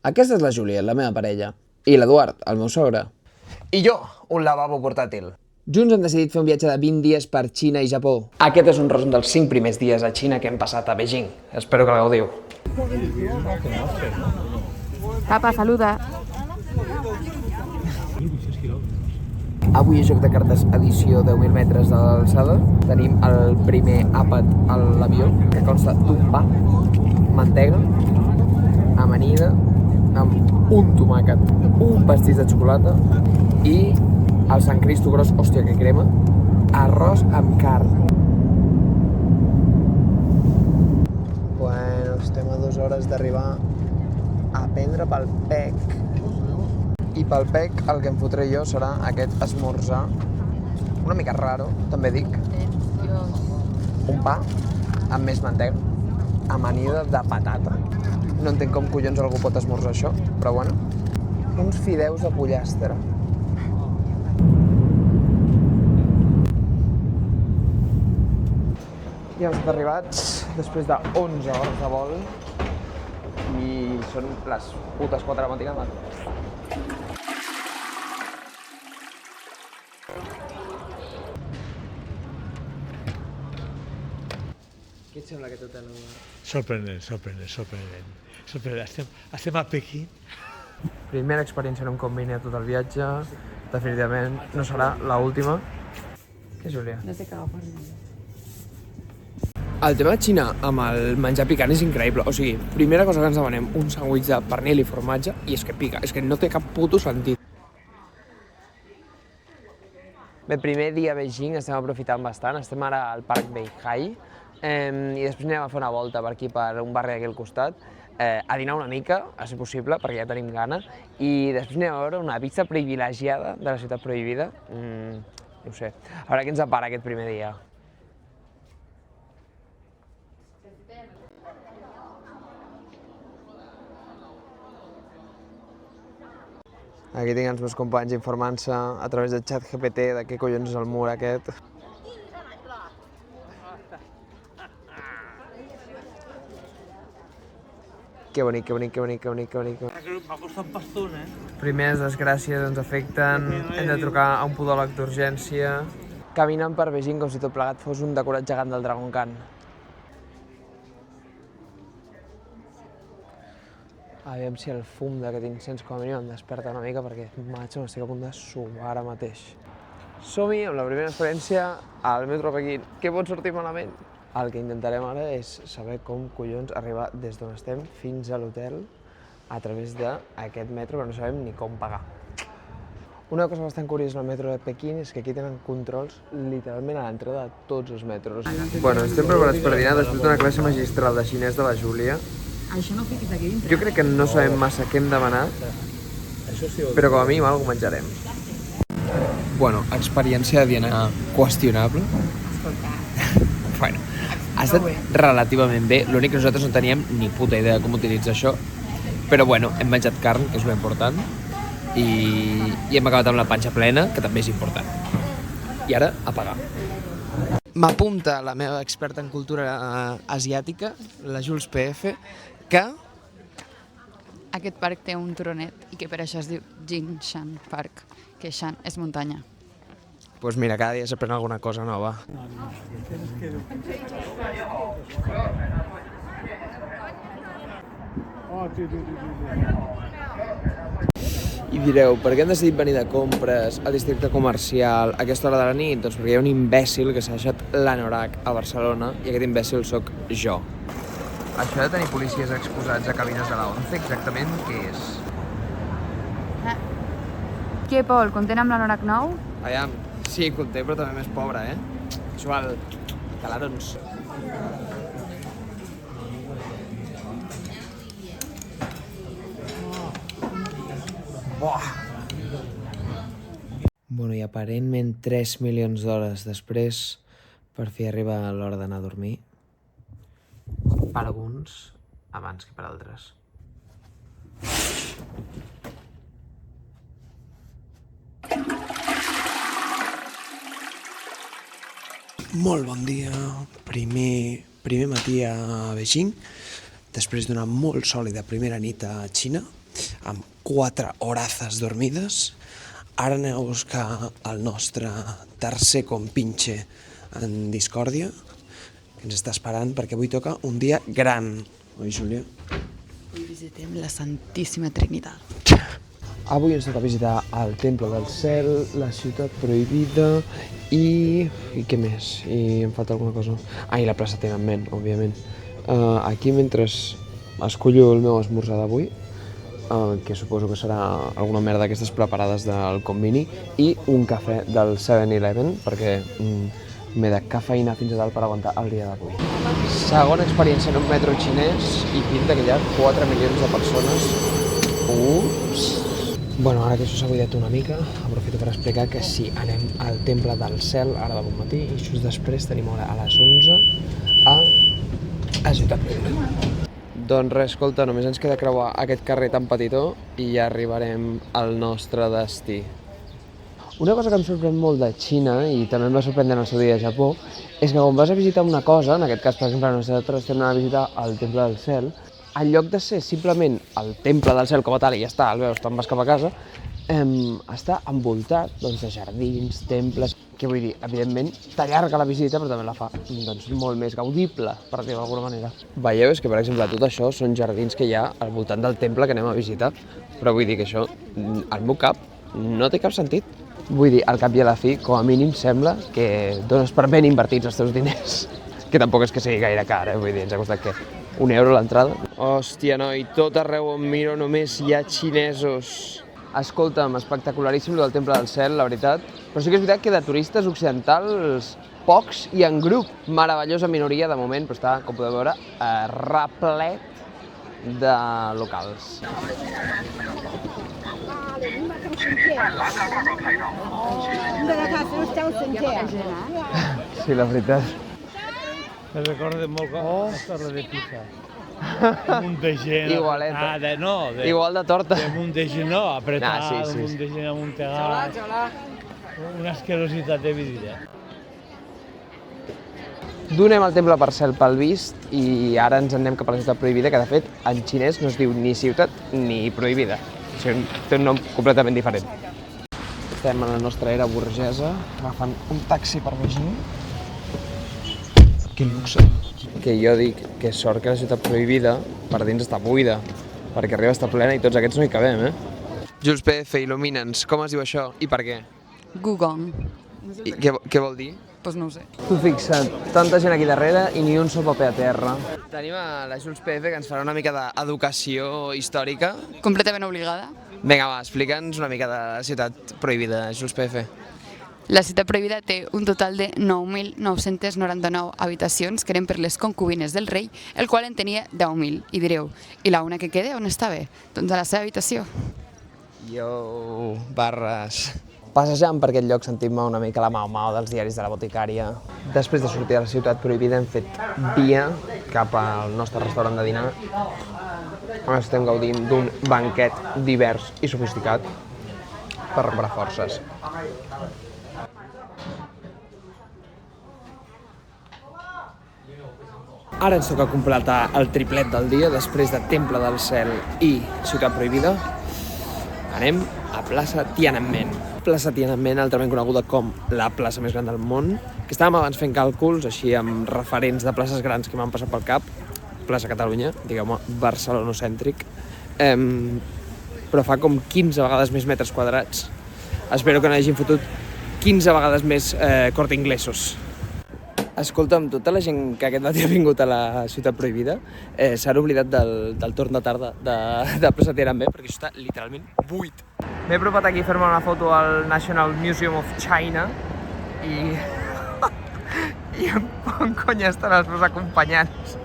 Aquesta és la Júlia, la meva parella. I l'Eduard, el meu sogre. I jo, un lavabo portàtil. Junts hem decidit fer un viatge de 20 dies per Xina i Japó. Aquest és un resum dels 5 primers dies a Xina que hem passat a Beijing. Espero que el gaudiu. Papa, saluda. Avui és joc de cartes edició 10.000 metres d'alçada. Tenim el primer àpat a l'avió, que consta d'un pa, mantega, amanida, amb un tomàquet, un pastís de xocolata i el Sant Cristo gros, hòstia que crema, arròs amb carn. Bueno, estem a 2 hores d'arribar a prendre pel PEC. I pel PEC el que em fotré jo serà aquest esmorzar, una mica raro, també dic. Un pa amb més mantega, amanida de patata. No entenc com collons algú pot esmorzar això, però bueno. Uns fideus de pollastre. Ja hem estat arribats després de 11 hores de vol i són les putes 4 de la matinada. Què et sembla aquest hotel? Sorprenent. Estem a Pequín. Primera experiència en un combini a tot el viatge. Definitivament no serà l'última. Què, Júlia? No sé què agafar. El tema de Xina amb el menjar picant és increïble. O sigui, primera cosa que ens demanem, un sandwich de pernil i formatge, i és que pica. És que no té cap puto sentit. Bé, primer dia a Beijing, estem aprofitant bastant. Estem ara al Parc Beihai. I després anirem a fer una volta per aquí, per un barri d'aquí al costat, a dinar una mica, a ser possible, perquè ja tenim gana, i després anirem a veure una vista privilegiada de la ciutat prohibida. No ho sé, a veure què ens depara aquest primer dia. Aquí tinc els meus companys informant-se a través de ChatGPT de què collons és el mur aquest. Que bonic. M'ha costat un pastón, Primeres desgràcies ens afecten, hem de trucar a un podòleg d'urgència. Caminant per Beijing com si tot plegat fos un decorat gegant del Dragon Khan. Aviam si el fum d'aquest incens com a mínim em desperta una mica perquè m'estic a punt de suar ara mateix. Som-hi amb la primera experiència al metro Pequín. Què pot sortir malament? El que intentarem ara és saber com collons arribar des d'on estem fins a l'hotel a través d'aquest metro, però no sabem ni com pagar. Una cosa bastant curiosa al metro de Pequín és que aquí tenen controls literalment a l'entrada de tots els metros. Bueno, estem preparats per dinar després d'una classe magistral de xinès de la Júlia. Això no fiquis aquí dintre. Jo crec que no sabem massa què hem demanat, però com a mínim alguna cosa menjarem. Bueno, experiència de dinar qüestionable. Bueno, ha estat relativament bé, l'únic que nosaltres no teníem ni puta idea de com utilitzar això, però bueno, hem menjat carn, que és molt important, i hem acabat amb la panxa plena, que també és important. I ara, a pagar. M'apunta la meva experta en cultura asiàtica, la Jules PF, que Aquest parc té un turonet i que per això es diu Jingshan Park, que Shan és muntanya. Doncs mira, cada dia s'aprèn alguna cosa nova. I direu, per què hem decidit venir de compres al districte comercial a aquesta hora de la nit? Doncs perquè hi ha un imbècil que s'ha deixat l'anorac a Barcelona i aquest imbècil sóc jo. Això de tenir policies exposats a cabines de la ONCE, exactament què és? Què, Pol, content amb l'anorac nou? Aviam, sí, conté, però també més pobre, Això val calarons. Buah! Bueno, i aparentment 3 milions d'hores després, per fi arriba l'hora d'anar a dormir. Per alguns, abans que per altres. Molt bon dia, primer matí a Beijing, després d'una molt sòlida primera nit a Xina, amb 4 horazes dormides. Ara anem a buscar el nostre tercer compinxe en discòrdia, que ens està esperant perquè avui toca un dia gran. Oi, Júlia? Avui visitem la Santíssima Trinitat. Avui ens toca visitar el Temple del Cel, la Ciutat Prohibida i què més? I em falta alguna cosa. I la plaça Tiananmen, òbviament. Aquí, mentre escollo el meu esmorzar d'avui, que suposo que serà alguna merda d'aquestes preparades del Convini, i un cafè del 7-Eleven, perquè m'he de cafeïnar fins a dalt per aguantar el dia d'avui. Segona experiència en un metro xinès i pinta que hi ha 4 milions de persones. Ups! Bueno, ara que això s'ha buidat una mica, aprofito per explicar que sí, anem al Temple del Cel ara de bon matí i just després tenim hora a les 11 a Ciutat Prohibida. Doncs res, escolta, només ens queda creuar aquest carrer tan petitó i ja arribarem al nostre destí. Una cosa que em sorprèn molt de Xina, i també em va sorprendre en el seu dia a Japó, és que quan vas a visitar una cosa, en aquest cas, per exemple, nosaltres estem anant a visitar el Temple del Cel, en lloc de ser simplement el Temple del Cel com a tal i ja està, el veus, te'n vas cap a casa, està envoltat de jardins, temples, que vull dir, evidentment, t'allarga la visita, però també la fa molt més gaudible, per dir-ho d'alguna manera. Veieu, és que, per exemple, tot això són jardins que hi ha al voltant del temple que anem a visitar, però vull dir que això, al meu cap, no té cap sentit. Vull dir, al cap i a la fi, com a mínim, sembla que dones per ben invertits els teus diners. Que tampoc és que sigui gaire car, vull dir, ens ha costat, què? €1 l'entrada? Hòstia, noi, tot arreu on miro només hi ha xinesos. Escolta'm, espectacularíssim el del Temple del Cel, la veritat. Però sí que és veritat que de turistes occidentals, pocs i en grup. Meravellosa minoria de moment, però està, com podeu veure, replet de locals. Sí, la veritat. Me recorda molt la Torre de Pisa. Un munt de gent... Igualeta. No, Igual de torta. de munt de gent, no, apretat, sí. un munt de gent amuntegat. Una asquerositat evident. Donem el Temple per Cel pel vist i ara ens en anem cap a la Ciutat Prohibida, que de fet en xinès no es diu ni ciutat ni prohibida. O sigui, té un nom completament diferent. Estem a la nostra era burgesa, agafant un taxi per Beijing. Quin luxe. Que jo dic que sort que la Ciutat Prohibida per dins està buida, perquè arriba a estar plena i tots aquests no hi cabem, Jules PF, il·lumina'ns, com es diu això i per què? Gugong. I què vol dir? Doncs no ho sé. Tu fixa't, tanta gent aquí darrere i ni un sol paper a terra. Tenim a la Jules PF que ens farà una mica d'educació històrica. Completament obligada. Vinga, va, explica'ns una mica de la Ciutat Prohibida, Jules PF. La Ciutat Prohibida té un total de 9.999 habitacions que eren per les concubines del rei, el qual en tenia 10.000. I direu, i la una que queda on està bé? Doncs a la seva habitació. Yo, barres. Passejant per aquest lloc sentim-me una mica la mau-mau dels diaris de la boticària. Després de sortir de la Ciutat Prohibida hem fet via cap al nostre restaurant de dinar. Estem gaudint d'un banquet divers i sofisticat per recuperar forces. Ara ens toca completar el triplet del dia després de Temple del Cel i Ciutat Prohibida. Anem a plaça Tiananmen. Plaça Tiananmen, altrament coneguda com la plaça més gran del món, que estàvem abans fent càlculs, així amb referents de places grans que m'han passat pel cap. Plaça Catalunya, digueu-me, barcelonocèntric. Però fa com 15 vegades més metres quadrats. Espero que n'hagin fotut 15 vegades més Corte Inglesos. Escolta'm, tota la gent que aquest matí ha vingut a la Ciutat Prohibida s'ha oblidat del torn de tarda de plaça Tiananmen, perquè això està literalment buit. M'he apropat aquí a fer-me una foto al National Museum of China i on conya estan els meus acompanyants.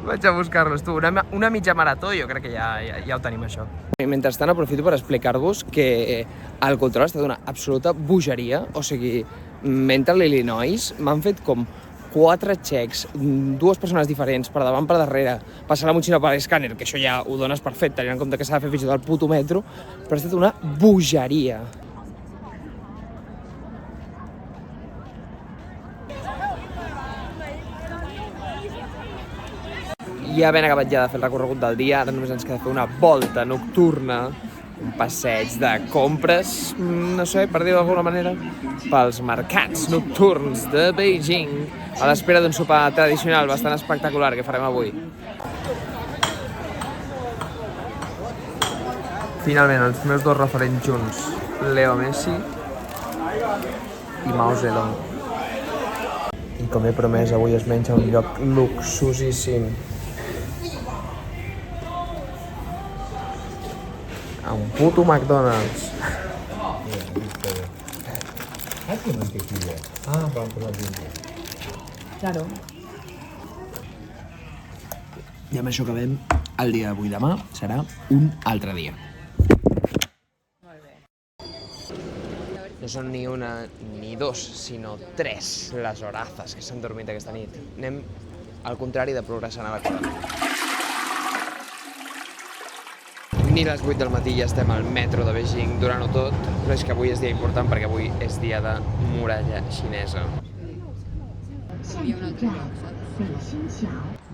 Vaig a buscar-los, tu. Una mitja marató, jo crec que ja ho tenim, això. I mentrestant aprofito per explicar-vos que el control està d'una absoluta bogeria, o sigui, mentre a l'Illinois m'han fet com 4 xecs, 2 persones diferents, per davant, per darrere, passar la motxilla per l'escàner, que això ja ho dones per fet, tenint en compte que s'ha de fer fins i tot el puto metro, però ha estat una bogeria. I havent acabat ja de fer el recorregut del dia, ara només ens queda fer una volta nocturna, un passeig de compres, no sé, per dir-ho d'alguna manera, pels mercats nocturns de Beijing, a l'espera d'un sopar tradicional bastant espectacular que farem avui. Finalment, els meus dos referents junts, Leo Messi i Mao Zedong. I com he promès, avui es menja un lloc luxosíssim. A un puto McDonald's. Ah, para posar dins. Claro. I amb això acabem el dia d'avui. Demà serà un altre dia. No són ni una ni dos, sinó tres les horazes que s'han dormit aquesta nit. Anem al contrari de progressant a la cosa. Ni les 8 del matí ja estem al metro de Beijing durant-ho tot, però és que avui és dia important perquè avui és dia de muralla xinesa.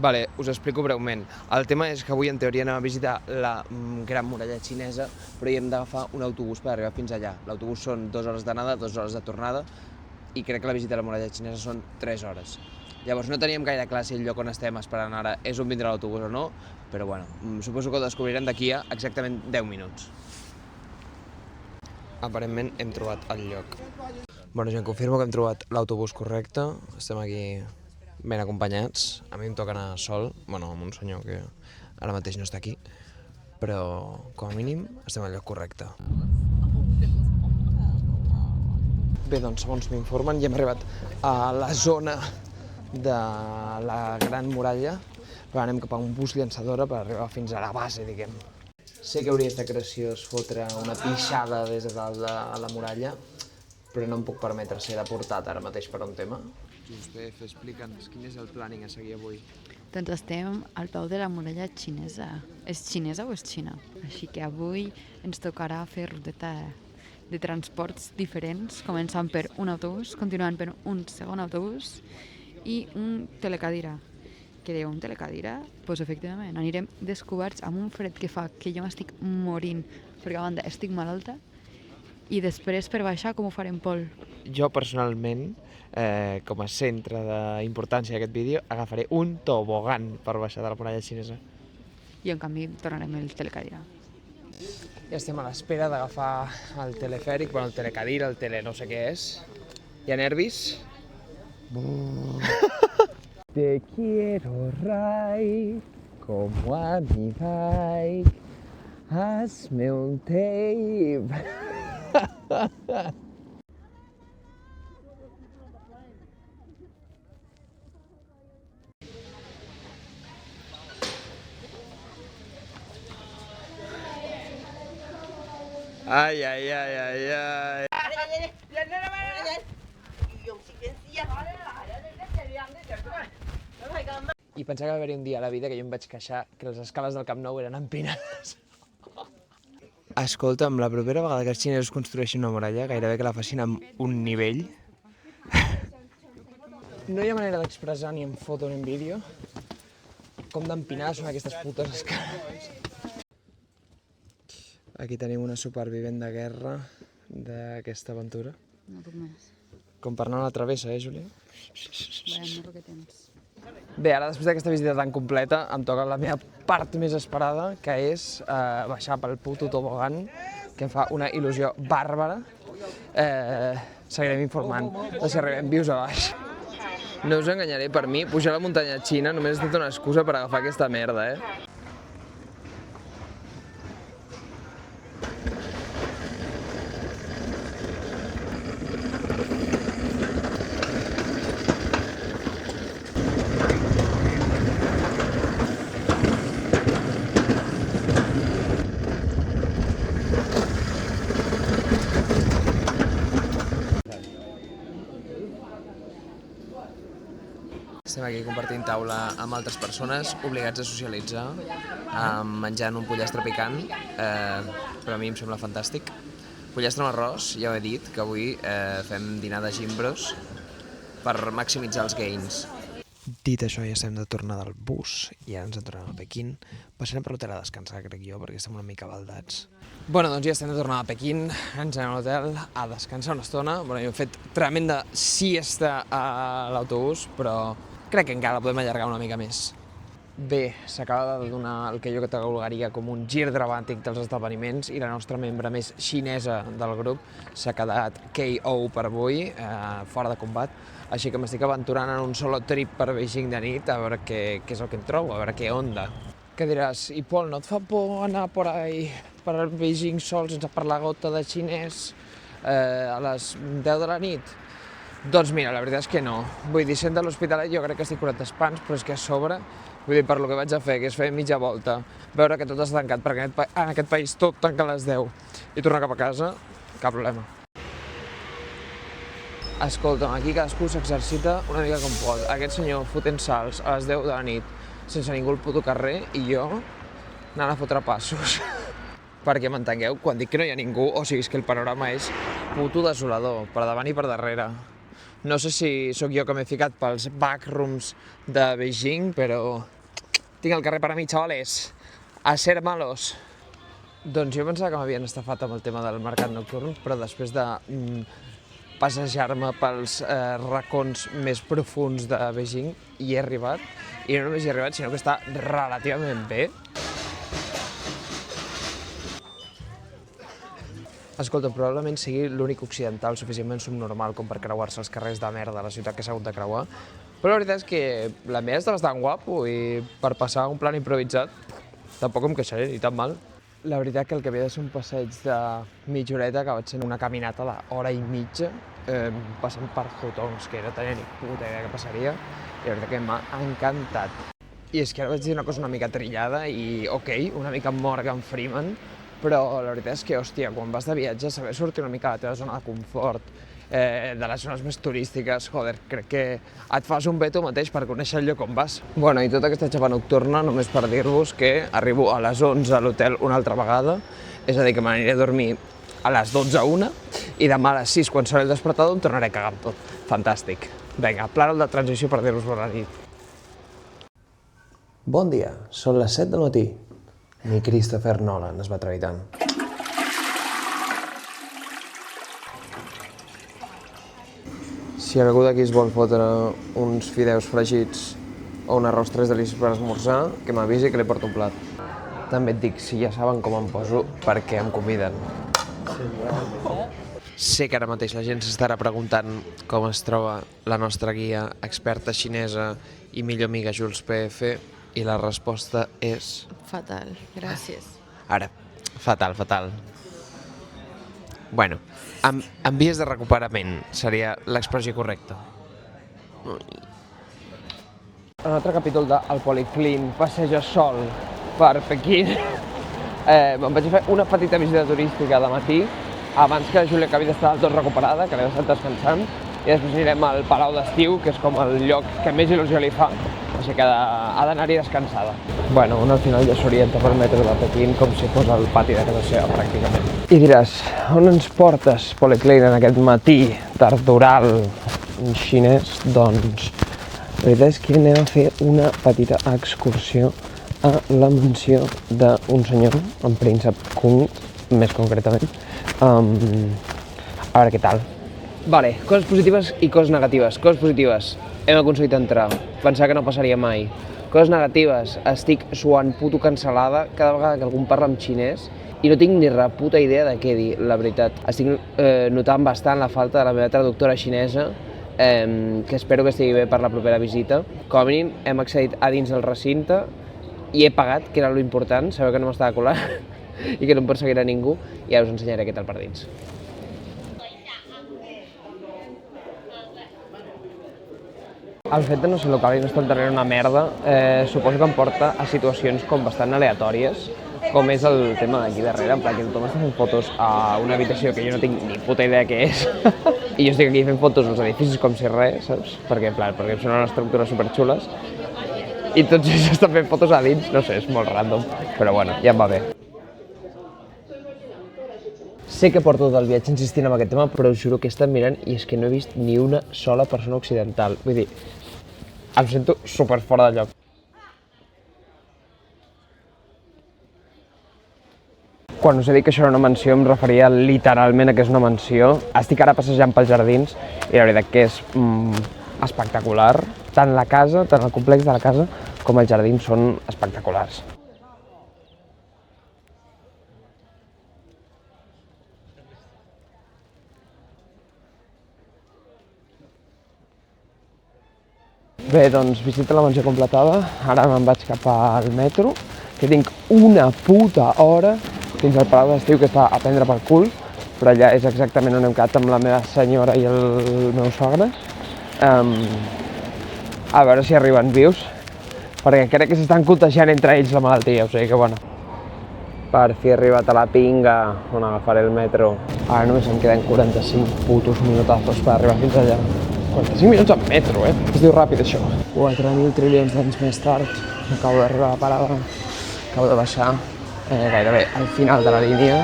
Vale, us explico breument. El tema és que avui en teoria anem a visitar la gran muralla xinesa, però hi hem d'agafar un autobús per arribar fins allà. L'autobús són 2 hores d'anada, 2 hores de tornada, i crec que la visita a la muralla xinesa són 3 hores. Llavors no teníem gaire clar si el lloc on estem esperant ara és on vindrà l'autobús o no, però bueno, suposo que ho descobrirem d'aquí a exactament 10 minuts. Aparentment hem trobat el lloc. Bueno, gent, confirmo que hem trobat l'autobús correcte, estem aquí ben acompanyats. A mi em toca anar sol, bueno, amb un senyor que ara mateix no està aquí, però com a mínim estem al lloc correcte. Bé, doncs segons m'informen ja hem arribat a la zona de la Gran Muralla, però anem cap a un bus llançadora per arribar fins a la base, diguem. Sé que hauria estat graciós fotre una pixada des de dalt de la muralla, però no em puc permetre ser deportat ara mateix per un tema. Josep, explica'ns quin és el planning a seguir avui. Doncs estem al peu de la muralla xinesa. És xinesa o és Xina? Així que avui ens tocarà fer ruteta de transports diferents, començant per un autobús, continuant per un segon autobús i un telecadira. Que diu, un telecadira? Doncs efectivament, anirem descoberts amb un fred que fa que jo m'estic morint, perquè a banda estic malalta, i després per baixar com ho farem, Pol? Jo personalment, com a centre d'importància d'aquest vídeo, agafaré un tobogan per baixar de la muralla xinesa. I en canvi tornarem el telecadira. Ja estem a l'espera d'agafar el telefèric, bueno, el telecadira, el tele no sé què és. Hi ha nervis? Te quiero, Rai, como a mi bike, hazme un tape. Ai, ai, ai, ai, ai. I pensava que va haver-hi un dia a la vida que jo em vaig queixar que les escales del Camp Nou eren empinades. Escolta'm, la propera vegada que els xinesos construeixin una muralla, gairebé que la facin amb un nivell. No hi ha manera d'expressar ni en foto ni en vídeo com d'empinades són aquestes putes escales. Aquí tenim una supervivent de guerra d'aquesta aventura. No puc més. Com per anar a la travessa, Júlia? Veiem el que tens. Bé, ara després d'aquesta visita tan completa em toca la meva part més esperada, que és baixar pel puto tobogan, que em fa una il·lusió bàrbara. Seguirem informant de si arribem vius a baix. No us enganyaré, per mi, pujar a la muntanya xina només ha estat una excusa per agafar aquesta merda, Estem aquí compartint taula amb altres persones, obligats a socialitzar, menjant un pollastre picant, però a mi em sembla fantàstic. Pollastre amb arròs, ja ho he dit, que avui fem dinar de gimbros per maximitzar els gains. Dit això, ja estem de tornada al bus i ara ens en tornem a Pequín. Passarem per l'hotel a descansar, crec jo, perquè estem una mica baldats. Bueno, doncs ja estem de tornada a Pequín, ens anem a l'hotel a descansar una estona. Bueno, jo he fet tremenda siesta a l'autobús, però crec que encara la podem allargar una mica més. Bé, s'acaba de donar el que jo catalogaria com un gir dramàtic dels esdeveniments i la nostra membre més xinesa del grup s'ha quedat KO per avui, fora de combat, així que m'estic aventurant en un solo trip per Beijing de nit a veure què és el que em trobo, a veure què onda. Què diràs? I Pol, no et fa por anar per ahí, per Beijing sol, sense parlar gota de xinès a les 10 de la nit? Doncs mira, la veritat és que no. Vull dir, sent de l'Hospitalet jo crec que estic curat d'espans, però és que a sobre, vull dir, per lo que vaig a fer, que és fer mitja volta, veure que tot està tancat, perquè en aquest país tot tanca a les 10, i tornar cap a casa, cap problema. Escolta'm, aquí cadascú s'exercita una mica com pot. Aquest senyor fotent salts a les 10 de la nit, sense ningú al puto carrer, i jo anant a fotre passos. Perquè m'entengueu, quan dic que no hi ha ningú, o sigui, és que el panorama és puto desolador, per davant i per darrere. No sé si sóc jo que m'he ficat pels backrooms de Beijing, però tinc el carrer per a mi, xavales, a ser malos. Doncs jo pensava que m'havien estafat amb el tema del mercat nocturn, però després de passejar-me pels racons més profuns de Beijing hi he arribat, i no només hi he arribat, sinó que està relativament bé. Escolta, probablement sigui l'únic occidental suficientment subnormal com per creuar-se els carrers de merda de la ciutat que s'ha hagut de creuar, però la veritat és que la meva està bastant guapo i per passar un plan improvisat tampoc em queixaré, ni tan mal. La veritat que el que havia de ser un passeig de mitja horeta ha acabat sent una caminata d'hora i mitja, passant per hotongs que no tenia ni puta idea que passaria, i la veritat que m'ha encantat. I és que ara vaig dir una cosa una mica trillada i, ok, una mica Morgan Freeman, però la veritat és que, hòstia, quan vas de viatge, saber sortir una mica de la teva zona de confort, de les zones més turístiques, joder, crec que et fas un bé tu mateix per conèixer el lloc on vas. Bueno, i tota aquesta xapa nocturna, només per dir-vos que arribo a les 11 a l'hotel una altra vegada, és a dir, que m'aniré a dormir a les 12 a 1, i demà a les 6, quan serà el despertador, em tornaré a cagar amb tot. Fantàstic. Vinga, plànol de transició per dir-vos bona nit. Bon dia, són les 7 del matí. Ni Christopher Nolan es va atrevir tant. Si algú d'aquí es vol fotre uns fideus fregits o un arròs 3 delicis per esmorzar, que m'avisi que li porto un plat. També et dic, si ja saben com em poso, per què em conviden. Sé que ara mateix la gent s'estarà preguntant com es troba la nostra guia experta xinesa i millor amiga Jules PF, i la resposta és... Fatal, gràcies. Ara, fatal, fatal. Bueno, en vies de recuperament seria l'expressió correcta. Un altre capítol de El Policlín passeja sol per Pequín. Me'n vaig fer una petita visita turística de matí, abans que la Júlia acabi d'estar del tot recuperada, que l'he deixat descansant, i després anirem al Palau d'Estiu, que és com el lloc que més il·lusió li fa, així que ha d'anar-hi descansada. Bueno, un al final ja s'orienta per metro de Pequín com si fos el pati de casa seva, pràcticament. I diràs, on ens portes, Policlín, en aquest matí tardoral xinès? Doncs, la veritat és que anem a fer una petita excursió a la mansió d'un senyor, en Príncep Kung, més concretament. A veure què tal. Vale, coses positives i coses negatives. Coses positives, hem aconseguit entrar. Pensava que no passaria mai. Coses negatives, estic suant puto cancel·lada cada vegada que algú parla en xinès i no tinc ni puta idea de què dir, la veritat. Estic notant bastant la falta de la meva traductora xinesa, que espero que estigui bé per la propera visita. Com a mínim hem accedit a dins del recinte i he pagat, que era lo important, sabeu que no m'estava colant i que no em perseguirà ningú, i ja us ensenyaré què tal per dins. El fet de no ser local i no estar entenent una merda suposo que em porta a situacions com bastant aleatòries, com és el tema d'aquí darrere, en plan que tothom està fent fotos a una habitació que jo no tinc ni puta idea què és i jo estic aquí fent fotos als edificis com si res, saps? Perquè són unes estructures superxules i tots ells estan fent fotos a dins, no sé, és molt random, però bueno, ja em va bé. Sé que porto tot el viatge insistint en aquest tema, però us juro que he estat mirant i és que no he vist ni una sola persona occidental. Vull dir, Em sento super fora de lloc. Quan us he dit que això era una mansió em referia literalment a que és una mansió. Estic ara passejant pels jardins i la veritat que és espectacular. Tant la casa, tant el complex de la casa com els jardins són espectaculars. Bé, doncs visita la mansió completada. Ara me'n vaig cap al metro, que tinc una puta hora fins al Palau d'Estiu, que està a prendre pel cul, però allà és exactament on hem quedat amb la meva senyora i el meu sogre. A veure si arriben vius, perquè crec que s'estan contagiant entre ells la malaltia, o sigui que bueno. Per fi he arribat a la pinga on agafaré el metro. Ara només em queden 45 putos minutazos per arribar fins allà. 45 minuts en metro, Es diu ràpid, això. 4.000 trilions d'anys més tard, acabo d'arribar a la parada, acabo de baixar gairebé al final de la línia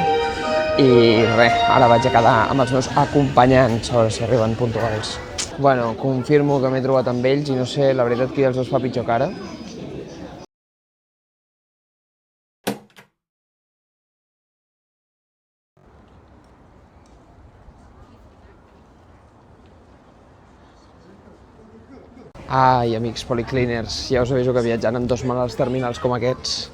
i res, ara vaig a quedar amb els meus acompanyants, a veure si arriben puntuals. Bueno, confirmo que m'he trobat amb ells i no sé, la veritat, qui dels dos fa pitjor cara. Ai, amics policleaners, ja us aviso que viatjant amb dos malalts terminals com aquests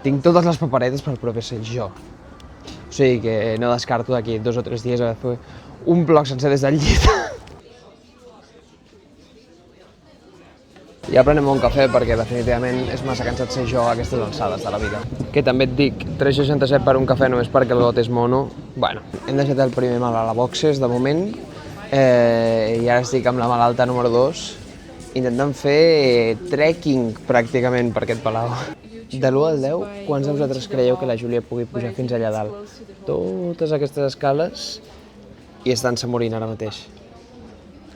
tinc totes les paperetes per poder ser jo. O sigui que no descarto d'aquí 2 o 3 dies haver de fer un vlog sencer des del llit. Ja prenem un cafè perquè definitivament és massa cansat ser jo a aquestes alçades de la vida. Que també et dic, 3,67 per un cafè només perquè el got és mono. Bueno, hem deixat el primer mal a la boxes de moment i ara estic amb la malalta número 2 intentant fer trekking pràcticament per aquest palau. De l'1 al 10, quants de vosaltres creieu que la Júlia pugui pujar fins allà dalt? Totes aquestes escales i estan-se morint ara mateix.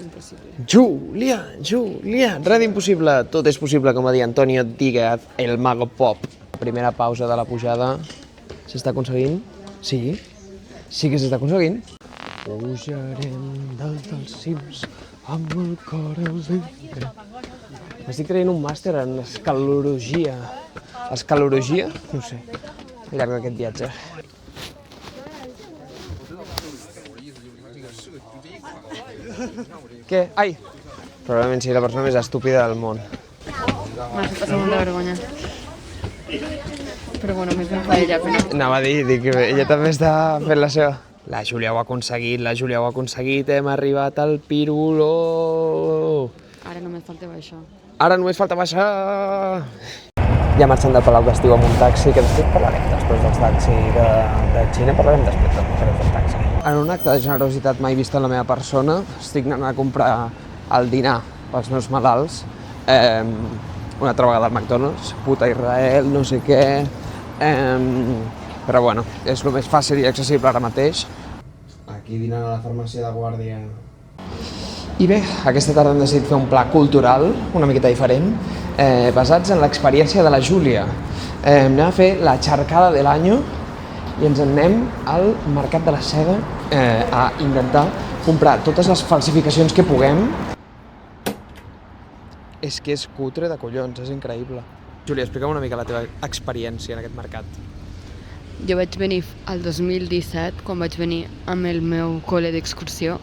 Impossible. Júlia, res d'impossible. Tot és possible, com va dir Antonio Díaz, el mago pop. La primera pausa de la pujada s'està aconseguint? Sí que s'està aconseguint. Pujarem dalt dels cims amb el cor al ventre. M'estic traient un màster en escalologia. Escalologia? No sé, al llarg d'aquest viatge. Què? Ai! Probablement sigui la persona més estúpida del món. M'ha fet passar molt de vergonya. Però bueno, més ben fa ella, però... Anava a dir que ella també està fent la seva. La Júlia ho ha aconseguit, hem arribat al Pirulo! Ara només faltava això. Ara només falta baixar! Ja marxant del Palau d'Estiu amb un taxi, que després parlarem després del taxi de Xina, parlarem després del taxi. En un acte de generositat mai vist en la meva persona, estic anant a comprar el dinar pels meus malalts, una altra vegada al McDonald's, puta Israel, no sé què, però bueno, és el més fàcil i accessible ara mateix. Aquí dinant a la farmàcia de Guàrdia. I bé, aquesta tarda hem decidit fer un pla cultural, una miqueta diferent, basats en l'experiència de la Júlia. Anem a fer la xarcada de l'any i ens anem al Mercat de la Seda a intentar comprar totes les falsificacions que puguem. És que és cutre de collons, és increïble. Júlia, explica'm una mica la teva experiència en aquest mercat. Jo vaig venir al 2017, quan vaig venir amb el meu col·le d'excursió,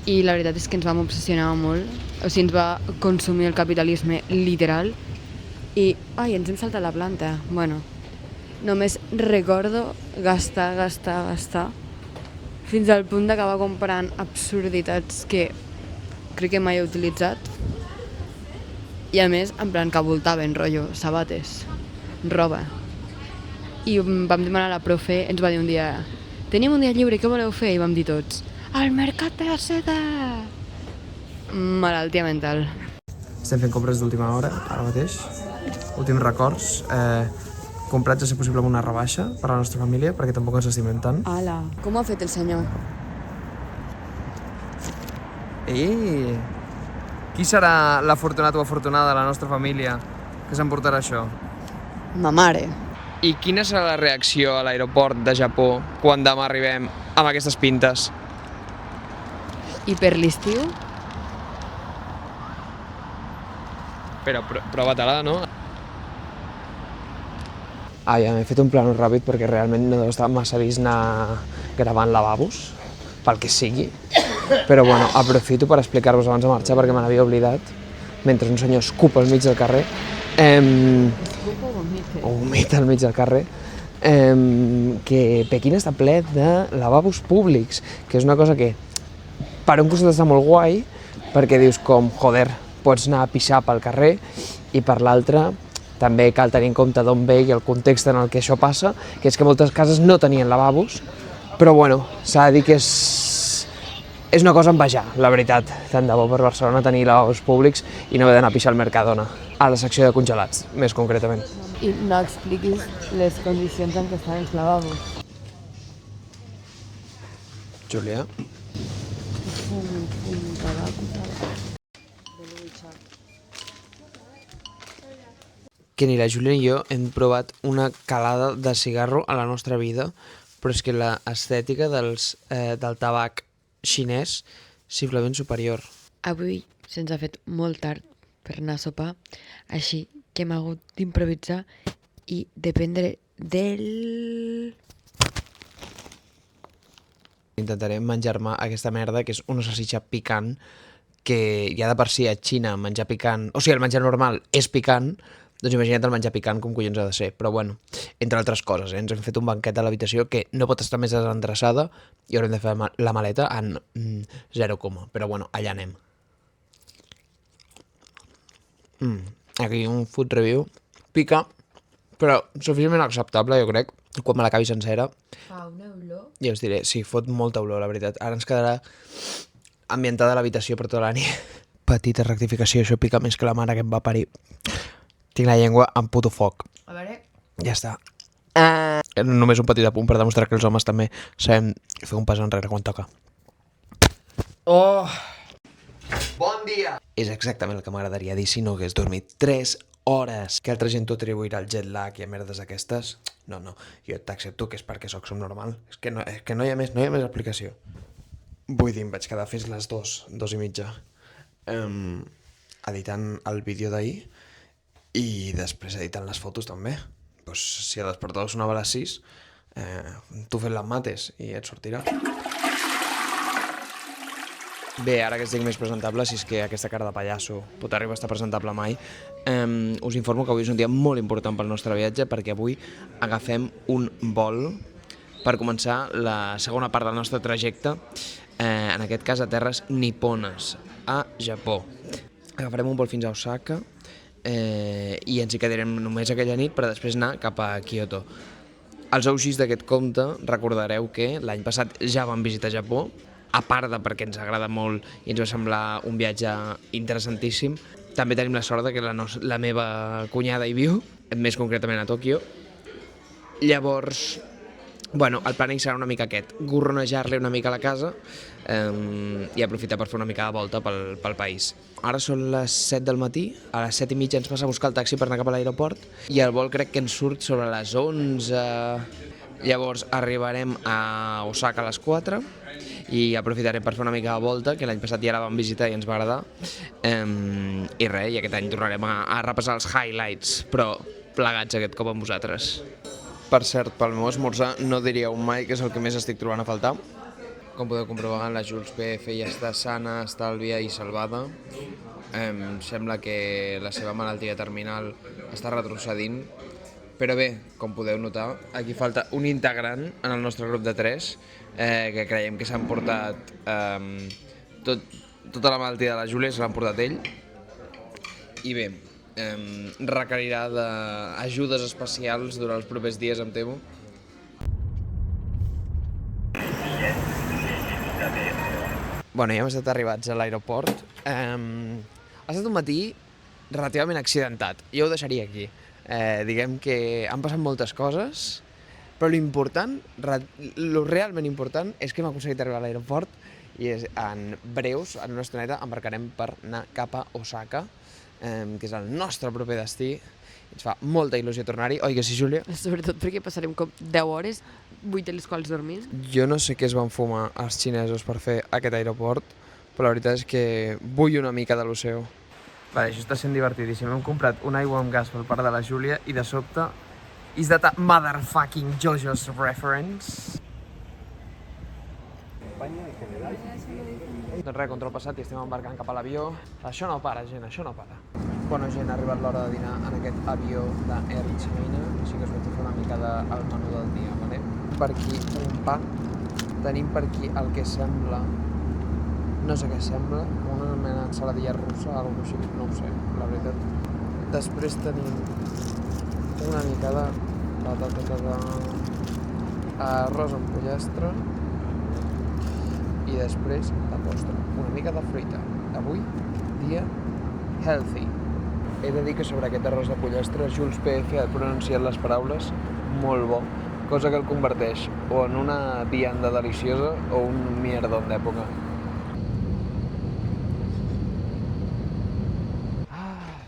i la veritat és que ens vam obsessionar molt, o sigui, ens va consumir el capitalisme literal, i, ai, ens hem saltat la planta, bueno, només recordo gastar, fins al punt d'acabar comprant absurditats que crec que mai he utilitzat, i a més, en plan que voltaven, rotllo, sabates, roba. I vam demanar a la profe, ens va dir un dia, tenim un dia lliure, què voleu fer? I vam dir tots, al Mercat de la Seda! Malaltia mental. Estem fent compres d'última hora, ara mateix. Últims records. Comprats, a ser possible, amb una rebaixa per a la nostra família, perquè tampoc ens estimem tant. Ala, com ho ha fet el senyor? Qui serà l'afortunat o afortunada de la nostra família que s'emportarà això? Ma mare. I quina serà la reacció a l'aeroport de Japó quan demà arribem amb aquestes pintes? I per l'estiu? Però prova-te-la, no? Ja m'he fet un plano ràpid perquè realment no deu estar massa vist anar gravant lavabos, pel que sigui. Però bueno, aprofito per explicar-vos abans de marxar perquè me n'havia oblidat, mentre un senyor escupa al mig del carrer. Vomita al mig del carrer. Que Pequín està ple de lavabos públics, que és una cosa que per un costat està molt guai, perquè dius com, joder, pots anar a pixar pel carrer, i per l'altre també cal tenir en compte d'on ve i el context en el que això passa, que és que moltes cases no tenien lavabos, però bueno, s'ha de dir que és una cosa a envejar, la veritat, tant de bo per Barcelona tenir lavabos públics i no haver d'anar a pixar al Mercadona, a la secció de congelats, més concretament. I no expliquis les condicions en què estan els lavabos. Júlia? Que ni la Júlia ni jo hem provat una calada de cigarro a la nostra vida, però és que l'estètica del tabac xinès simplement superior. Avui se'ns ha fet molt tard per anar a sopar, així que hem hagut d'improvisar i dependre del... Intentaré menjar-me aquesta merda, que és una salsitxa picant, que ja de per si a Xina menjar picant... O sigui, el menjar normal és picant, doncs imagina't el menjar picant com collons ha de ser. Però bueno, entre altres coses, ens hem fet un banquet a l'habitació que no pot estar més desendreçada i haurem de fer la maleta en 0, però bueno, allà anem. Aquí un food review. Pica, però suficientment acceptable, jo crec. Quan me l'acabi sencera. Fa una olor. Ja us diré, sí, fot molta olor, la veritat. Ara ens quedarà ambientada l'habitació per tota la nit. Petita rectificació, això pica més que la mare que em va parir. Tinc la llengua en puto foc. A veure... Ja està. Només un petit apunt per demostrar que els homes també sabem fer un pas enrere quan toca. Oh! Bon dia! És exactament el que m'agradaria dir si no hagués dormit 3 hores. Que altra gent t'ho atribuirà al jet lag i a merdes d'aquestes? No, jo t'accepto que és perquè soc subnormal. És que no hi ha més explicació. Vull dir, em vaig quedar fins les 2:30, editant el vídeo d'ahir i després editant les fotos també. Pues, si el despertador sonava a les 6, tu fes les mates i et sortirà. Bé, ara que estic més presentable, si és que aquesta cara de pallasso pot arribar a estar presentable mai, us informo que avui és un dia molt important pel nostre viatge perquè avui agafem un vol per començar la segona part del nostre trajecte, en aquest cas a terres nipones, a Japó. Agafarem un vol fins a Osaka i ens hi quedarem només aquella nit per després anar cap a Kyoto. Els OGs d'aquest conte recordareu que l'any passat ja vam visitar Japó, a part de perquè ens agrada molt i ens va semblar un viatge interessantíssim. També tenim la sort de que la meva cunyada hi viu, més concretament a Tòquio. Llavors, bueno, el planning serà una mica aquest, gorronejar-li una mica a la casa i aprofitar per fer una mica de volta pel país. Ara són les 7 del matí, a les 7:30 ens passa a buscar el taxi per anar cap a l'aeroport i el vol crec que ens surt sobre les 11. Llavors arribarem a Osaka a les 4 i aprofitarem per fer una mica de volta, que l'any passat ja la vam visitar i ens va agradar. I res, i aquest any tornarem a repassar els highlights, però plegats aquest cop amb vosaltres. Per cert, pel meu esmorzar no diríeu mai que és el que més estic trobant a faltar. Com podeu comprovar, la Jules PF ja està sana, estàlvia i salvada. Sembla que la seva malaltia terminal està retrocedint, però bé, com podeu notar, aquí falta un integrant en el nostre grup de 3, que creiem que s'han portat tota la malaltia de la Júlia, se l'han portat ell, i bé, requerirà d'ajudes especials durant els propers dies, em temo. Bueno, ja hem estat arribats a l'aeroport. Ha estat un matí relativament accidentat. Jo ho deixaria aquí. Diguem que han passat moltes coses, però lo realment important és que hem aconseguit arribar a l'aeroport i en breus, en una estoneta, embarcarem per anar cap a Osaka, que és el nostre proper destí. Ens fa molta il·lusió tornar-hi, oi que sí, Júlia? Sobretot perquè passarem com 10 hores, 8 de les quals dormint. Jo no sé què es van fumar els xinesos per fer aquest aeroport, però la veritat és que vull una mica de l'oceu. Vale, això està sent divertidíssim. Hem comprat una aigua amb gas pel pare de la Júlia i de sobte... Is that a motherfucking JoJo's reference? Doncs res, control passat i estem embarcant cap a l'avió. Això no para, gent, això no para. Bueno, gent, ha arribat l'hora de dinar en aquest avió d'Air China, així que us vaig fer una mica del menú del dia, vale? Per aquí un pa. Tenim per aquí el que sembla... No sé què sembla, una mena d'ensaladilla russa, alguna cosa així, no ho sé, la veritat. Després tenim una mica de arròs amb pollastre i després de postre, una mica de fruita. Avui, dia healthy. He de dir que sobre aquest arròs de pollastre Jules PF ha pronunciat les paraules molt bo, cosa que el converteix o en una vianda deliciosa o un mierdon d'època.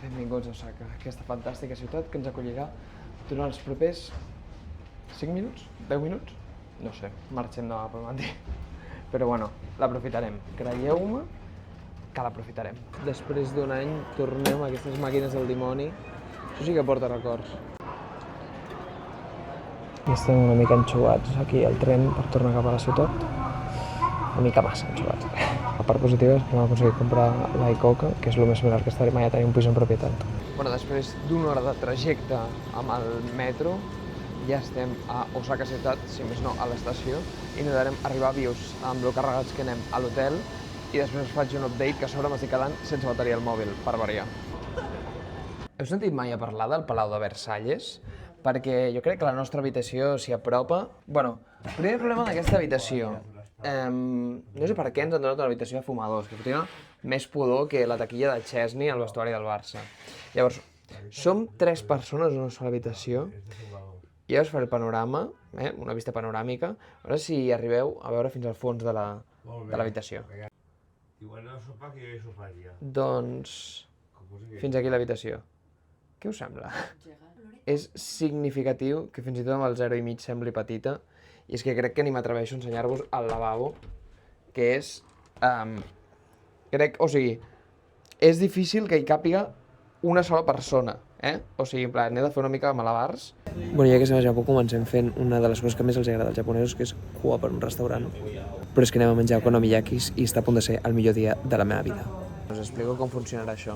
Benvinguts a Osaka, aquesta fantàstica ciutat que ens acollirà durant els propers 5 minuts? 10 minuts? No sé, marxem demà pel matí. Però bueno, l'aprofitarem. Creieu-me que l'aprofitarem. Després d'un any tornem a aquestes màquines del dimoni. Això sí que porta records. I estem una mica enxugats aquí al tren per tornar cap a la ciutat. Una mica massa enxugats. La part positiva és que hem aconseguit comprar l'Icoca, que és el més similar que estaré mai a tenir un pis en propietat. Bueno, després d'una hora de trajecte amb el metro, ja estem a Osaka ciutat, si més no, a l'estació, i intentarem arribar vius amb lo carregats que anem a l'hotel i després us faig un update que a sobre m'estic quedant sense bateria al mòbil, per variar. Heu sentit mai a parlar del Palau de Versalles? Perquè jo crec que la nostra habitació s'hi apropa. Bueno, el primer problema d'aquesta habitació, no sé per què ens han donat una habitació de fumadors, que fotia més pudor que la taquilla de Chesney al vestuari del Barça. Llavors, som 3 persones en una sola habitació, i llavors fer el panorama, una vista panoràmica, a veure si arribeu a veure fins al fons de l'habitació. Doncs, fins aquí l'habitació. Què us sembla? És significatiu que fins i tot amb el 0,5 sembli petita, i és que crec que ni m'atreveixo a ensenyar-vos el lavabo, que és... és difícil que hi càpiga una sola persona, O sigui, en plan, he de fer una mica de malabars. Bueno, ja que estem a Japó, comencem fent una de les coses que més els agrada als japonesos, que és cua per un restaurant. Però és que anem a menjar okonomiyakis i està a punt de ser el millor dia de la meva vida. Us explico com funcionarà això.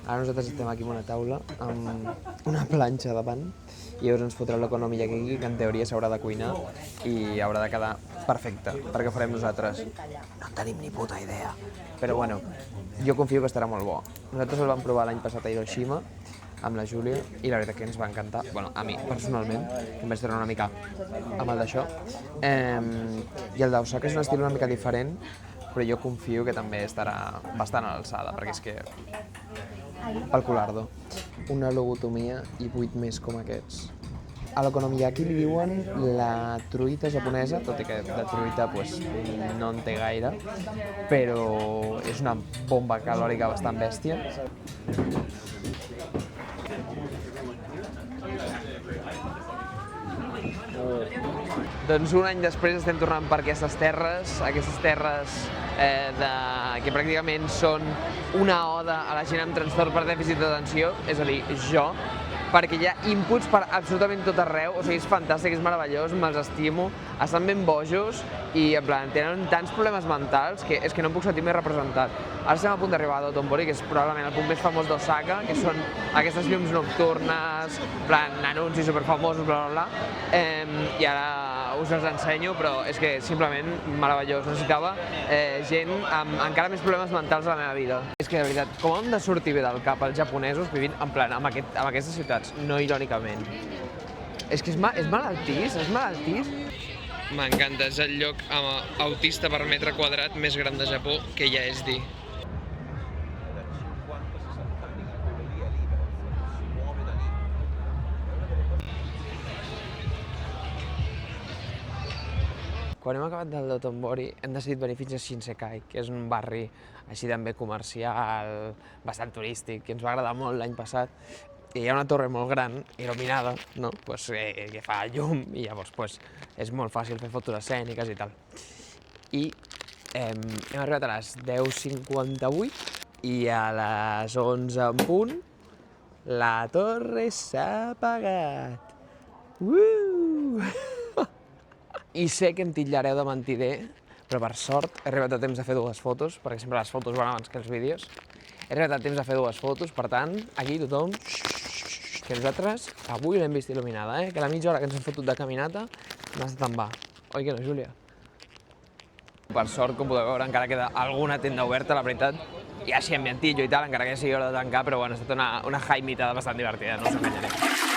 Ara nosaltres estem aquí en una taula amb una planxa davant i llavors ens fotrà l'okonomiyaki, que en teoria s'haurà de cuinar i haurà de quedar perfecte, perquè ho farem nosaltres. No en tenim ni puta idea. Però bueno, jo confio que estarà molt bo. Nosaltres el vam provar l'any passat a Hiroshima amb la Júlia i la veritat que ens va encantar. Bueno, a mi personalment, que em vaig treure una mica amb el d'això. I el d'Osaka és un estil una mica diferent, però jo confio que també estarà bastant a l'alçada, perquè és que... pel culardo. Una lobotomia i 8 més com aquests. A l'okonomiyaki li diuen la truita japonesa, tot i que de truita no en té gaire, però és una bomba calòrica bastant bèstia. Doncs un any després estem tornant per aquestes terres que pràcticament són una oda a la gent amb trastorn per dèficit d'atenció, és a dir, jo, perquè hi ha inputs per absolutament tot arreu, o sigui, és fantàstic, és meravellós, me'ls estimo, estan ben bojos i, en plan, tenen tants problemes mentals que és que no em puc sentir més representat. Ara estem a punt d'arribar a Dotonbori, que és probablement el punt més famós d'Osaka, que són aquestes llums nocturnes, en plan, anuncis superfamosos, bla, bla, bla, i ara us els ensenyo, però és que simplement meravellós. Necessitava gent amb encara més problemes mentals a la meva vida. És que, de veritat, com hem de sortir bé del cap els japonesos vivint, en plan, amb aquestes ciutats, no irònicament. És que és malaltís, és malaltís. M'encanta, és el lloc amb autista per metre quadrat més gran de Japó, que ja és dir. Quan hem acabat del Dotonbori hem decidit venir fins a Shinsekai, que és un barri així també comercial, bastant turístic, que ens va agradar molt l'any passat. I hi ha una torre molt gran, il·luminada, no? Que fa llum i llavors és molt fàcil fer fotos escèniques i tal. I hem arribat a les 10:58 I a les 11 en punt, la torre s'ha apagat. I sé que em titllareu de mentider, però per sort he arribat a temps de fer dues fotos, perquè sempre les fotos van abans que els vídeos. He arribat a temps de fer dues fotos, per tant, aquí tothom, que nosaltres avui l'hem vist il·luminada, que la mitja hora que ens hem fotut de caminata no ha estat en va. Oi que no, Júlia? Per sort, com podeu veure, encara queda alguna tenda oberta, la veritat, i així ambientillo i tal, encara que sigui hora de tancar, però bueno, ha estat una jaimitada bastant divertida, no us enganyaré.